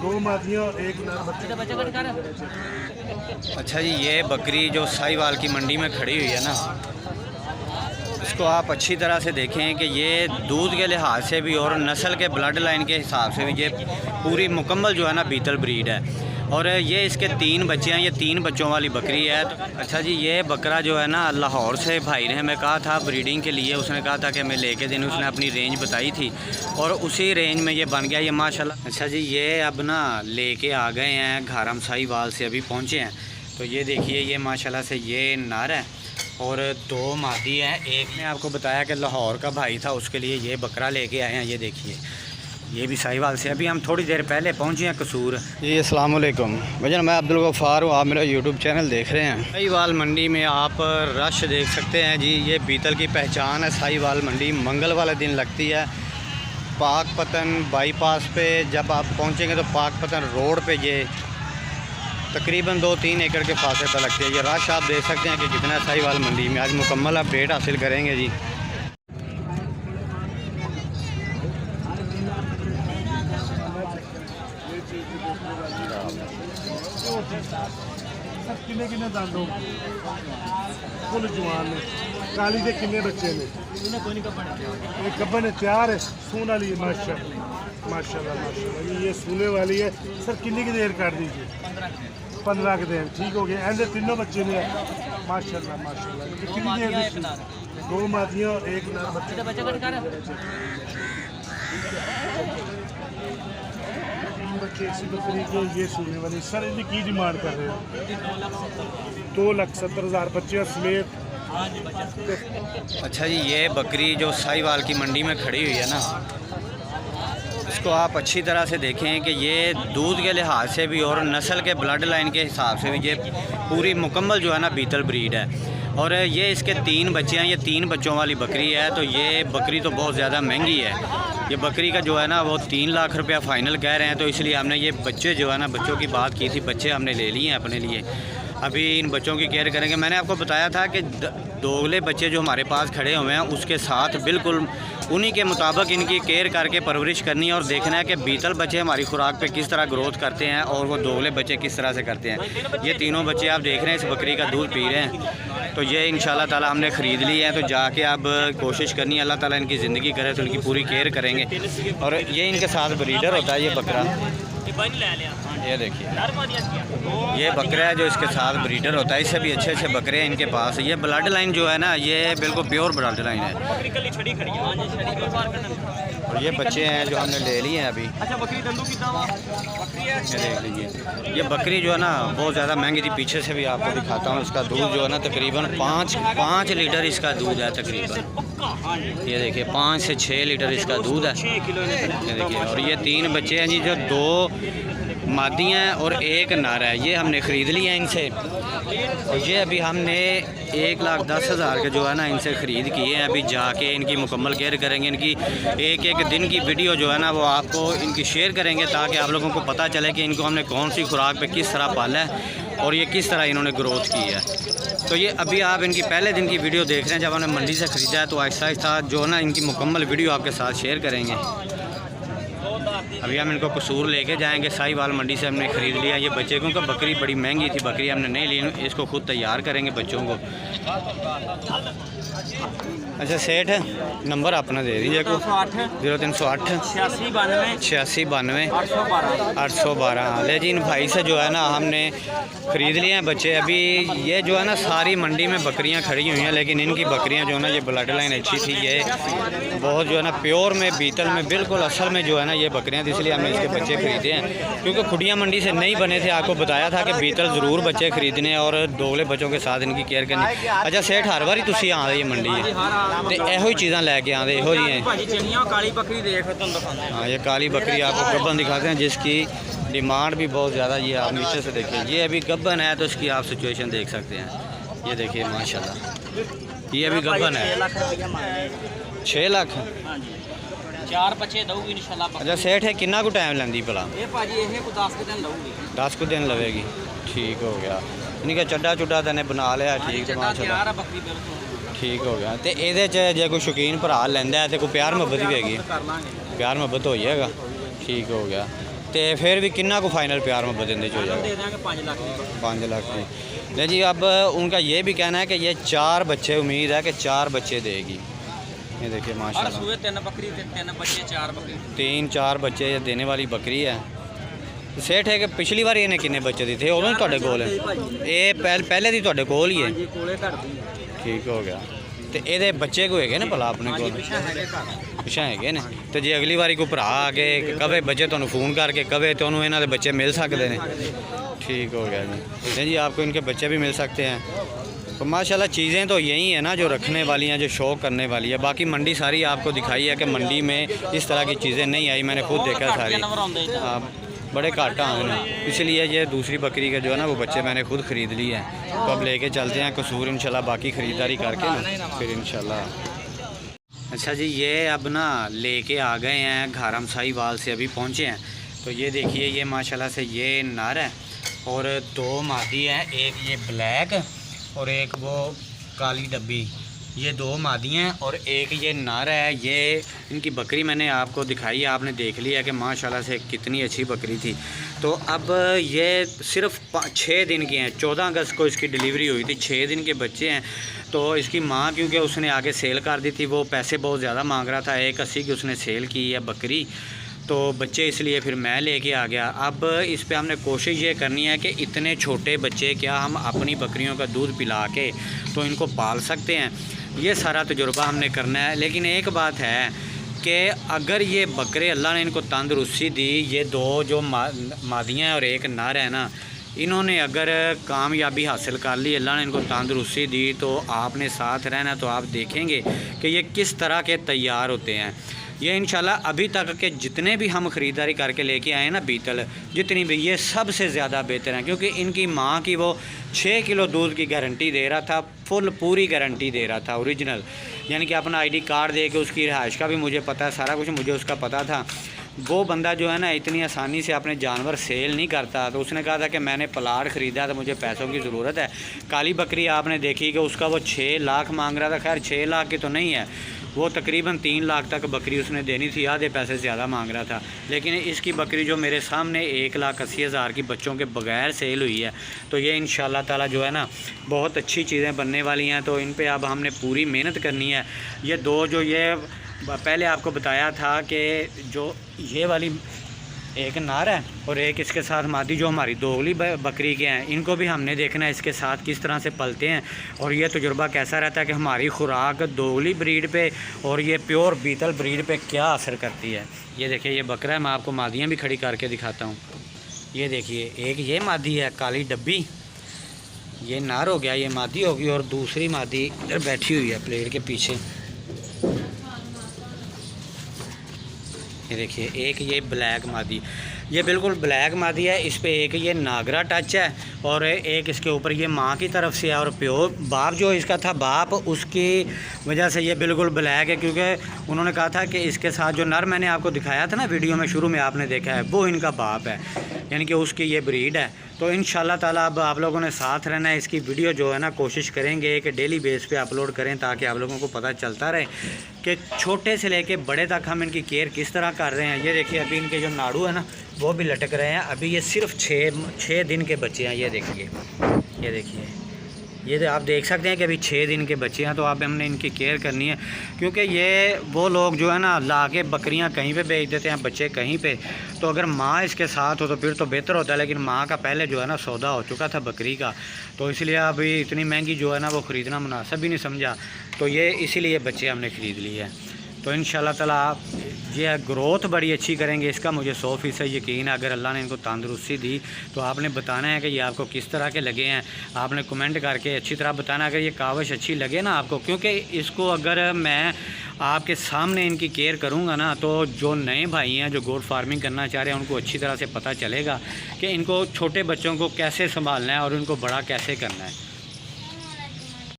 दो मादियाँ और एक नर बच्चा। अच्छा जी, ये बकरी जो साहिवाल की मंडी में खड़ी हुई है ना, इसको आप अच्छी तरह से देखें कि ये दूध के लिहाज से भी और नस्ल के ब्लड लाइन के हिसाब से भी ये पूरी मुकम्मल जो है ना बीतल ब्रीड है। और ये इसके 3 बच्चे हैं, ये 3 बच्चों वाली बकरी है। तो अच्छा जी, ये बकरा जो है ना लाहौर से भाई ने हमें कहा था ब्रीडिंग के लिए, उसने कहा था कि मैं लेके देने, उसने अपनी रेंज बताई थी और उसी रेंज में ये बन गया ये माशाल्लाह। अच्छा जी, ये अब ना लेके आ गए हैं घर, हम साहिवाल से अभी पहुँचे हैं। तो ये देखिए, ये माशाल्लाह से ये नर है और 2 मादी हैं। एक ने आपको बताया कि लाहौर का भाई था, उसके लिए ये बकरा लेके आए हैं। ये देखिए, ये भी साहिवाल से अभी हम थोड़ी देर पहले पहुंचे हैं कसूर। जी अस्सलाम वालेकुम भजन, मैं अब्दुल गफ़ार हूँ, आप मेरा यूट्यूब चैनल देख रहे हैं। साहिवाल मंडी में आप रश देख सकते हैं जी। ये बीतल की पहचान है। साहिवाल मंडी मंगल वाले दिन लगती है। पाकपतन बाईपास पे जब आप पहुँचेंगे तो पाकपतन रोड पे ये तकरीबन 2-3 एकड़ के फासले पर लगती है। ये रश आप देख सकते हैं कि कितना है साहिवाल मंडी में। आज मुकम्मल अपडेट हासिल करेंगे जी। किन्ने किन्ने दंद हो फुल जवान ने काली के किन्ने बच्चे ने एक गब्बन है तैयार है सून वाली है माशाल्लाह माशाल्लाह माशाल्लाह। ये सूने वाली है सर। किन्नी की देर कर दीजिए? 15 के देर ठीक हो गया। ऐसे तीनों बच्चे ने माशाल्लाह माशाल्लाह। कितनी देर? 2 मादियाँ और एक नर बच्चा। बच्चे इसी बकरी के ये सूने वाली सर, इनकी की डिमांड कर रहे हो? 2,70,000 बच्चे समेत। अच्छा जी, ये बकरी जो साहिवाल की मंडी में खड़ी हुई है ना, इसको आप अच्छी तरह से देखें कि ये दूध के लिहाज से भी और नस्ल के ब्लड लाइन के हिसाब से भी ये पूरी मुकम्मल जो है ना बीतल ब्रीड है। और ये इसके 3 बच्चे हैं, ये 3 बच्चों वाली बकरी है। तो ये बकरी तो बहुत ज़्यादा महंगी है। ये बकरी का जो है ना वो 3 लाख रुपया फ़ाइनल कह रहे हैं। तो इसलिए हमने ये बच्चे जो है ना, बच्चों की बात की थी, बच्चे हमने ले लिए हैं अपने लिए। अभी इन बच्चों की केयर करेंगे। मैंने आपको बताया था कि दोगले बच्चे जो हमारे पास खड़े हुए हैं उसके साथ बिल्कुल उन्हीं के मुताबिक इनकी केयर करके परवरिश करनी है और देखना है कि बीतल बच्चे हमारी खुराक पे किस तरह ग्रोथ करते हैं और वो दोगले बच्चे किस तरह से करते हैं। ये तीनों बच्चे आप देख रहे हैं, इस बकरी का दूध पी रहे हैं। तो ये इंशाल्लाह ताला हमने ख़रीद लिए हैं। तो जाके अब कोशिश करनी है, अल्लाह ताला इनकी ज़िंदगी करे तो इनकी पूरी केयर करेंगे। और ये इनके साथ ब्रीडर होता है ये बकरा। ये देखिए, ये बकरा है जो इसके साथ ब्रीडर होता है। इससे भी अच्छे अच्छे बकरे हैं इनके पास। ये ब्लड लाइन जो है ना, ये बिल्कुल प्योर ब्लड लाइन है। और ये बच्चे हैं जो हमने ले लिए हैं अभी। ये देख लीजिए, ये बकरी जो है ना बहुत ज़्यादा महंगी थी। पीछे से भी आपको दिखाता हूँ। इसका दूध जो है ना तकरीबन 5 लीटर इसका दूध है तकरीबन। ये देखिए 5 से 6 लीटर इसका दूध है। ये देखिए, और ये 3 बच्चे हैं जी, जो 2 मादी हैं और एक नर है। ये हमने ख़रीद लिया इनसे। और ये अभी हमने 1,10,000 के जो है ना इनसे ख़रीद किए हैं। अभी जाके इनकी मुकम्मल केयर करेंगे। इनकी एक दिन की वीडियो जो है ना वो आपको इनकी शेयर करेंगे ताकि आप लोगों को पता चले कि इनको हमने कौन सी खुराक पे किस तरह पाला है और ये किस तरह इन्होंने ग्रोथ की है। तो ये अभी आप इनकी पहले दिन की वीडियो देख रहे हैं जब हमने मंडी से ख़रीदा है। तो आहिस्ता आहिस्ता जो है ना इनकी मुकम्मल वीडियो आपके साथ शेयर करेंगे। अभी हम इनको कसूर लेके जाएंगे। साहिवाल मंडी से हमने ख़रीद लिया ये बच्चे, क्योंकि बकरी बड़ी महंगी थी। बकरी हमने नहीं ली, इसको खुद तैयार करेंगे बच्चों को। अच्छा सेठ, नंबर अपना दे दीजिए को। 0308 86 92 812। ले जी, इन भाई से जो है ना हमने ख़रीद लिए हैं बच्चे। अभी ये जो है ना सारी मंडी में बकरियां खड़ी हुई हैं, लेकिन इनकी बकरियां जो है ना ये ब्लड लाइन अच्छी थी। ये बहुत जो है ना प्योर में बीतल में बिल्कुल असल में जो है ना ये बकरियां थी, इसलिए हमने इसके बच्चे ख़रीदे हैं। क्योंकि खुडिया मंडी से नहीं बने थे। आपको बताया था कि बीतल ज़रूर बच्चे ख़रीदने और दोगले बच्चों के साथ इनकी केयर करनी। अच्छा सेठ, हर बार तुम आ रही मंडी है तो यहो चीज़ा लैके आते यहो जी हैं। हाँ, ये काली बकरी आपको गब्बन दिखाते हैं जिसकी डिमांड भी बहुत ज़्यादा। ये आप नीचे से देखिए, ये अभी गब्बन है तो इसकी आप सिचुएशन देख सकते हैं। ये देखिए माशाल्लाह, ये अभी गब्बन है। 6 लाख 4 बच्चे दूगी इंशाल्लाह। अच्छा सेठ है, कितना को टाइम लेंदी भला? ये भाजी ये को 10 दिन लऊगी। 10 को दिन लगेगी। ठीक हो गया। इनका चड्डा चुड्डा तो बना लिया। ठीक है माशाल्लाह, ठीक हो गया। तो ये जे कोई शौकीन भरा लेंदा है तो कोई प्यार मुहब्बत भी हैगी, कर लांगे प्यार मुहब्बत हो जाएगा। ठीक हो गया। तो फिर भी कितना को फाइनल प्यार मुहब्बत इनके हो जाएगा? दे देंगे 5 लाख की। 5 लाख की। नहीं जी, अब उनका ये भी कहना है कि ये 4 बच्चे, उम्मीद है कि 4 बच्चे देगी। ये देखिए हर माशाल्लाह, सूए 3 बकरी, 3 बच्चे, 4 बकरी। 3-4 बच्चे देने वाली बकरी है। सेठ है कि पिछली बार इन्हें कितने बच्चे दी थे? उन्होंने ਤੁਹਾਡੇ ਕੋਲ ये पहले दी ਤੁਹਾਡੇ ਕੋਲ ही है? जी कोले घर दी। ठीक हो गया। तो ये बच्चे को है ना भला अपने को पिछा है ने? तो जे अगली बारी कोई भरा आके कवे बच्चे तो फ़ोन करके कवे तो उन्होंने इन्होंने बच्चे मिल सकते हैं। ठीक हो गया जी। नहीं जी, आपको इनके बच्चे भी मिल सकते हैं। तो माशाल्लाह चीज़ें तो यही है ना जो रखने वाली हैं, जो शौक़ करने वाली है। बाकी मंडी सारी आपको दिखाई है कि मंडी में इस तरह की चीज़ें नहीं आई, मैंने खुद देखा सारी। आप बड़े घाटा हैं, इसलिए ये दूसरी बकरी के जो है ना वो बच्चे मैंने खुद ख़रीद लिए हैं। तो अब लेके चलते हैं कसूर इंशाल्लाह, बाकी ख़रीदारी करके ना फिर इंशाल्लाह। अच्छा जी, ये अब ना लेके आ गए हैं घर, हम साहिवाल से अभी पहुँचे हैं। तो ये देखिए, ये माशाल्लाह से ये नर है और 2 मादी हैं, एक ये ब्लैक और एक वो काली डब्बी। ये 2 मादी हैं और एक ये नर है। ये इनकी बकरी मैंने आपको दिखाई, आपने देख लिया कि माशाल्लाह से कितनी अच्छी बकरी थी। तो अब ये सिर्फ 6 दिन की हैं। 14 अगस्त को इसकी डिलीवरी हुई थी, 6 दिन के बच्चे हैं। तो इसकी माँ क्योंकि उसने आगे सेल कर दी थी, वो पैसे बहुत ज़्यादा मांग रहा था, 180 की उसने सेल की है बकरी। तो बच्चे इसलिए फिर मैं लेके आ गया। अब इस पे हमने कोशिश ये करनी है कि इतने छोटे बच्चे क्या हम अपनी बकरियों का दूध पिला के तो इनको पाल सकते हैं, ये सारा तजुर्बा हमने करना है। लेकिन एक बात है कि अगर ये बकरे अल्लाह ने इनको तंदुरुस्ती दी, ये 2 जो मादियाँ हैं और एक नर है ना, इन्होंने अगर कामयाबी हासिल कर ली, अल्लाह ने इनको तंदुरुस्ती दी, तो आपने साथ रहना, तो आप देखेंगे कि ये किस तरह के तैयार होते हैं। ये इंशाल्लाह अभी तक के जितने भी हम ख़रीदारी करके लेके आए ना बीतल, जितनी भी, ये सबसे ज़्यादा बेहतर हैं। क्योंकि इनकी माँ की वो 6 किलो दूध की गारंटी दे रहा था, फुल पूरी गारंटी दे रहा था, ओरिजिनल, यानी कि अपना ID कार्ड दे के उसकी रिहाइश का भी मुझे पता है, सारा कुछ मुझे उसका पता था। वो बंदा जो है ना इतनी आसानी से अपने जानवर सेल नहीं करता। तो उसने कहा था कि मैंने प्लाट ख़रीदा तो मुझे पैसों की ज़रूरत है। काली बकरी आपने देखी कि उसका वो 6 लाख मांग रहा था। खैर 6 लाख की तो नहीं है, वो तकरीबन 3 लाख तक बकरी उसने देनी थी, आधे पैसे ज़्यादा मांग रहा था। लेकिन इसकी बकरी जो मेरे सामने 1,80,000 की बच्चों के बगैर सेल हुई है, तो ये इंशाल्लाह ताला जो है ना बहुत अच्छी चीज़ें बनने वाली हैं। तो इन पे अब हमने पूरी मेहनत करनी है। ये 2 जो ये पहले आपको बताया था कि जो ये वाली एक नार है और एक इसके साथ मादी जो हमारी दोगली बकरी के हैं, इनको भी हमने देखना है इसके साथ किस तरह से पलते हैं और ये तजुर्बा कैसा रहता है कि हमारी खुराक दोगली ब्रीड पे और ये प्योर बीतल ब्रीड पे क्या असर करती है। ये देखिए, ये बकरा है, मैं आपको मादियाँ भी खड़ी करके दिखाता हूँ। ये देखिए, एक ये मादी है काली डब्बी, ये नार हो गया, ये मादी होगी, और दूसरी मादी इधर बैठी हुई है प्लेट के पीछे। ये देखिए, एक ये ब्लैक मादी, ये बिल्कुल ब्लैक मादी है। इस पे एक ये नागरा टच है और एक इसके ऊपर ये माँ की तरफ से है, और प्योर बाप जो इसका था बाप, उसकी वजह से ये बिल्कुल ब्लैक है। क्योंकि उन्होंने कहा था कि इसके साथ जो नर मैंने आपको दिखाया था ना वीडियो में, शुरू में आपने देखा है, वो इनका बाप है, यानी कि उसकी ये ब्रीड है। तो इंशाल्लाह ताला अब आप लोगों ने साथ रहना है। इसकी वीडियो जो है ना कोशिश करेंगे कि डेली बेस पे अपलोड करें, ताकि आप लोगों को पता चलता रहे कि छोटे से लेके बड़े तक हम इनकी केयर किस तरह कर रहे हैं। ये देखिए, अभी इनके जो नाड़ू है ना वो भी लटक रहे हैं। अभी ये सिर्फ 6 दिन के बच्चे हैं। ये देखिए, ये देखिए, ये आप देख सकते हैं कि अभी 6 दिन के बच्चे हैं। तो अब हमने इनकी केयर करनी है, क्योंकि ये वो लोग जो है ना ला के बकरियाँ कहीं पे बेच देते हैं, बच्चे कहीं पे। तो अगर माँ इसके साथ हो तो फिर तो बेहतर होता है, लेकिन माँ का पहले जो है ना सौदा हो चुका था बकरी का, तो इसलिए अभी इतनी महंगी जो है ना वो ख़रीदना मुनासिब भी नहीं समझा। तो ये इसीलिए बच्चे हमने ख़रीद लिए हैं। तो इंशाल्लाह ताला आप ये ग्रोथ बड़ी अच्छी करेंगे, इसका मुझे 100% यकीन है। अगर अल्लाह ने इनको तंदुरुस्ती दी तो आपने बताना है कि ये आपको किस तरह के लगे हैं। आपने कमेंट करके अच्छी तरह बताना अगर ये कावश अच्छी लगे ना आपको, क्योंकि इसको अगर मैं आपके सामने इनकी केयर करूँगा ना, तो जो नए भाई हैं जो गोट फार्मिंग करना चाह रहे हैं उनको अच्छी तरह से पता चलेगा कि इनको छोटे बच्चों को कैसे संभालना है और उनको बड़ा कैसे करना है।